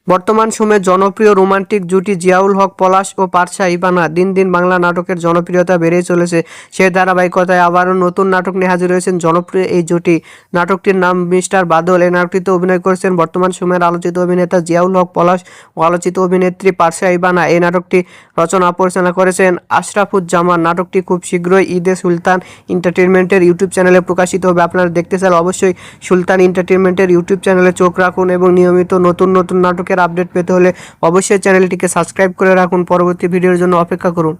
বর্তমান সময়ে জনপ্রিয় রোমান্টিক জুটি জিয়াউল হক পলাশ ও পারসা ইভানা দিন দিন বাংলা নাটকের জনপ্রিয়তা বেড়েই চলেছে। সেই ধারাবাহিকতায় আবারও নতুন নাটক নিয়ে হাজির হয়েছেন জনপ্রিয় এই জুটি। নাটকটির নাম মিস্টার বাদল। এই নাটকটিতে অভিনয় করেছেন বর্তমান সময়ের আলোচিত অভিনেতা জিয়াউল হক পলাশ ও আলোচিত অভিনেত্রী পারসা ইভানা। এই নাটকটি রচনা পরিচালনা করেছেন আশরাফুজ্জামান। নাটকটি খুব শীঘ্রই ঈদে সুলতান এন্টারটেইনমেন্টের ইউটিউব চ্যানেলে প্রকাশিত হবে। আপনারা দেখতে চাইলে অবশ্যই সুলতান এন্টারটেইনমেন্টের ইউটিউব চ্যানেলে চোখ রাখুন এবং নিয়মিত নতুন নতুন নাটকের আপডেট পেতে হলে অবশ্যই চ্যানেলটিকে সাবস্ক্রাইব করে রাখুন। পরবর্তী ভিডিওর জন্য অপেক্ষা করুন।